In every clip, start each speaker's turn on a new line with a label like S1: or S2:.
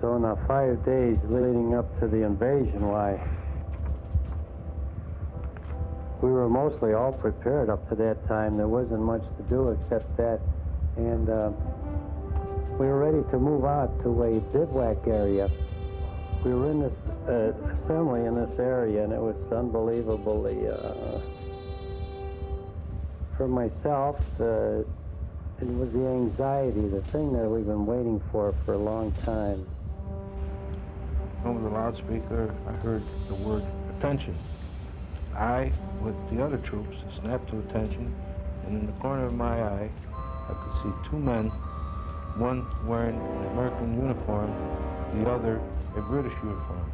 S1: So in the 5 days leading up to the invasion, why, we were mostly all prepared up to that time. There wasn't much to do except that. And we were ready to move out to a bivouac area. We were in this assembly in this area, and it was unbelievably, for myself, it was the anxiety, the thing that we've been waiting for a long time.
S2: Over the loudspeaker, I heard the word attention. I, with the other troops, snapped to attention, and in the corner of my eye, I could see two men, one wearing an American uniform, the other a British uniform.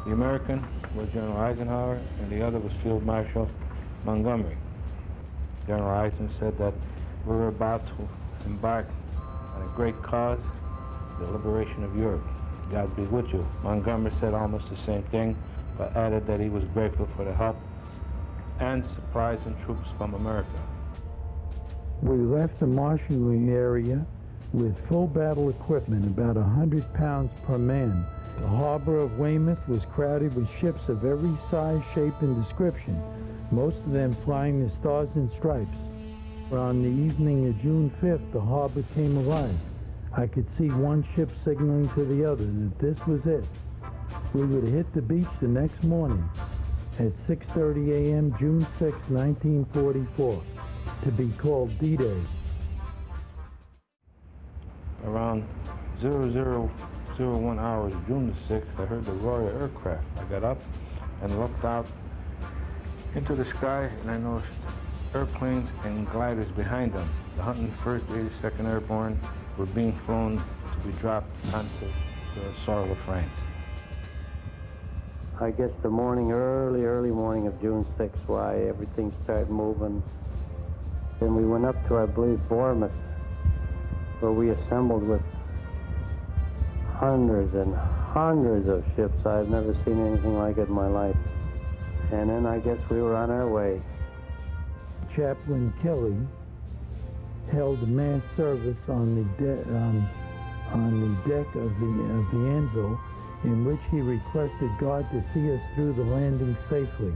S2: The American was General Eisenhower, and the other was Field Marshal Montgomery. General Eisenhower said that we were about to embark on a great cause, the liberation of Europe. God be with you. Montgomery said almost the same thing, but added that he was grateful for the help and surprising troops from America.
S3: We left the marshalling area with full battle equipment, about 100 pounds per man. The harbor of Weymouth was crowded with ships of every size, shape, and description, most of them flying the Stars and Stripes. On the evening of June 5th, the harbor came alive. I could see one ship signaling to the other that this was it. We would hit the beach the next morning at 6:30 a.m., June 6, 1944, to be called D-Day.
S2: Around 0001 hours, June the 6th, I heard the roar of aircraft. I got up and looked out into the sky, and I noticed airplanes and gliders behind them. The 101st, 82nd Airborne were being flown to be dropped onto the soil of France.
S1: I guess the morning, early morning of June 6th, why everything started moving. Then we went up to, I believe, Bournemouth, where we assembled with hundreds and hundreds of ships. I've never seen anything like it in my life. And then I guess we were on our way.
S3: Chaplain Kelly held a mass service on the deck of the Anvil, in which he requested God to see us through the landing safely.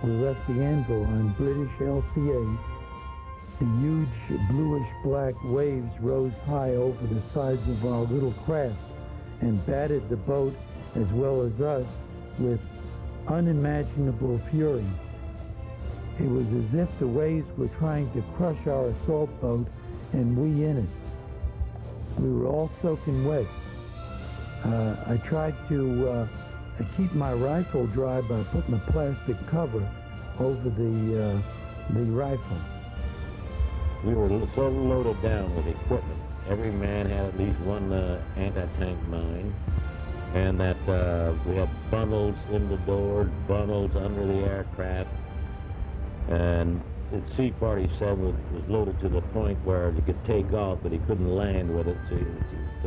S3: We left the Anvil on British LCA. The huge bluish-black waves rose high over the sides of our little craft and battered the boat, as well as us, with unimaginable fury. It was as if the waves were trying to crush our assault boat and we in it. We were all soaking wet. I tried to keep my rifle dry by putting a plastic cover over the rifle.
S4: We were so loaded down with equipment. Every man had at least one anti-tank mine, and that we had bundles in the doors, bundles under the aircraft, and the C-47 was loaded to the point where he could take off, but he couldn't land with it, so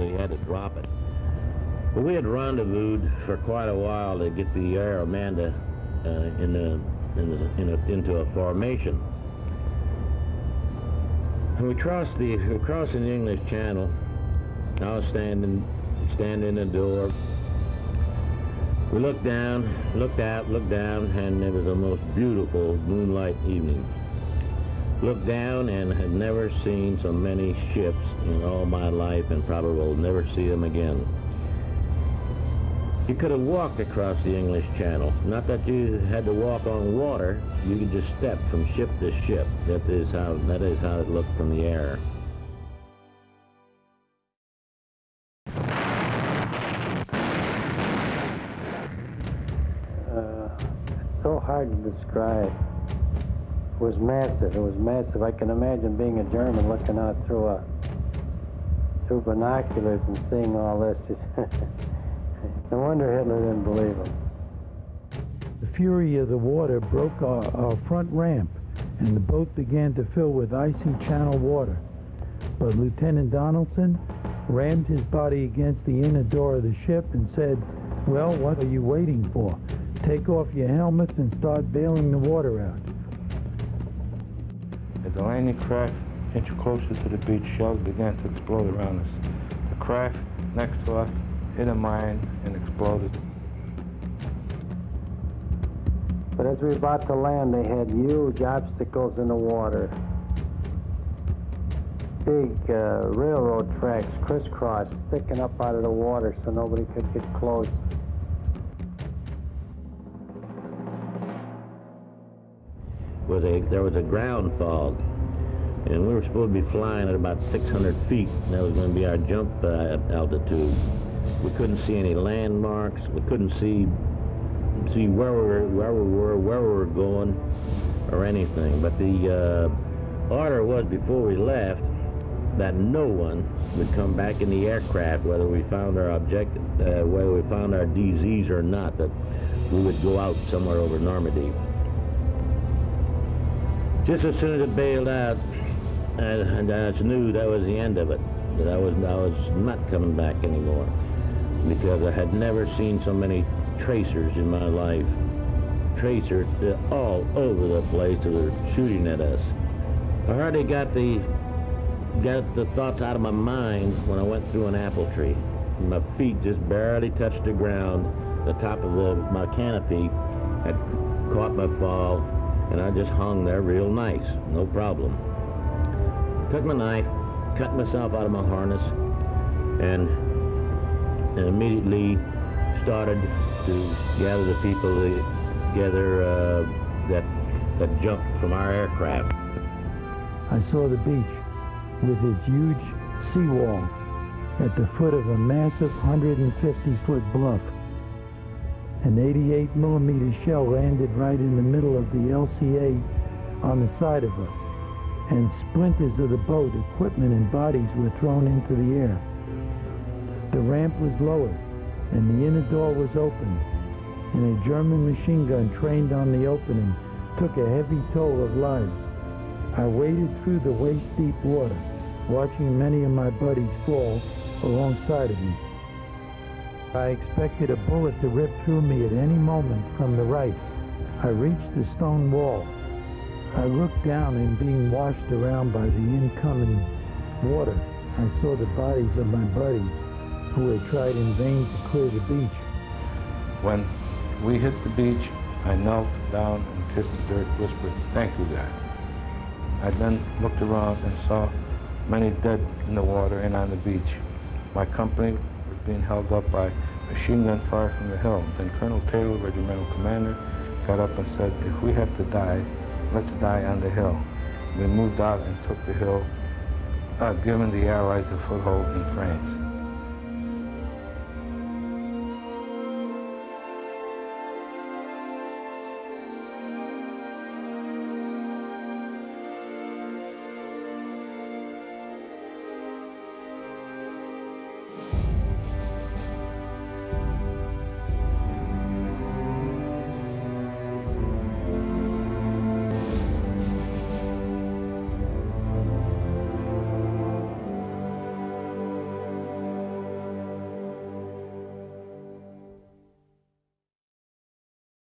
S4: he had to drop it. But we had rendezvoused for quite a while to get the Air Amanda into a formation. And we crossed the English Channel. I was standing in the door. We looked down, looked out, looked down, and it was the most beautiful moonlight evening. Looked down and had never seen so many ships in all my life, and probably will never see them again. You could have walked across the English Channel. Not that you had to walk on water. You could just step from ship to ship. That is how it looked from the air.
S1: It's so hard to describe. It was massive. It was massive. I can imagine being a German looking out through binoculars and seeing all this. No wonder Hitler didn't believe him.
S3: The fury of the water broke our front ramp, and the boat began to fill with icy channel water. But Lieutenant Donaldson rammed his body against the inner door of the ship and said, "Well, what are you waiting for? Take off your helmets and start bailing the water out."
S2: As the landing craft inched closer to the beach, shells began to explode around us. The craft next to us, hit a mine, and exploded.
S1: But as we were about to land, they had huge obstacles in the water. Big railroad tracks crisscrossed, sticking up out of the water so nobody could get close.
S4: There was a ground fog, and we were supposed to be flying at about 600 feet, and that was going to be our jump altitude. We couldn't see any landmarks. We couldn't see where we were going, or anything. But the order was before we left that no one would come back in the aircraft, whether we found our objective, whether we found our DZs or not. That we would go out somewhere over Normandy. Just as soon as it bailed out, and I knew that was the end of it. That I was not coming back anymore, because I had never seen so many tracers in my life. Tracers all over the place that were shooting at us. I hardly got the thoughts out of my mind when I went through an apple tree. My feet just barely touched the ground. The top of my canopy had caught my fall, and I just hung there real nice, no problem. Took my knife, cut myself out of my harness, and immediately started to gather the people together that jumped from our aircraft.
S3: I saw the beach with its huge seawall at the foot of a massive 150-foot bluff. An 88mm shell landed right in the middle of the LCA on the side of us, and splinters of the boat, equipment, and bodies were thrown into the air. The ramp was lowered, and the inner door was opened, and a German machine gun trained on the opening took a heavy toll of lives. I waded through the waist-deep water, watching many of my buddies fall alongside of me. I expected a bullet to rip through me at any moment from the right. I reached the stone wall. I looked down, and being washed around by the incoming water, I saw the bodies of my buddies who had tried in vain to clear the beach.
S2: When we hit the beach, I knelt down and kissed the dirt, whispered, "Thank you, God." I then looked around and saw many dead in the water and on the beach. My company was being held up by machine gun fire from the hill. Then Colonel Taylor, regimental commander, got up and said, "If we have to die, let's die on the hill." We moved out and took the hill, giving the Allies a foothold in France.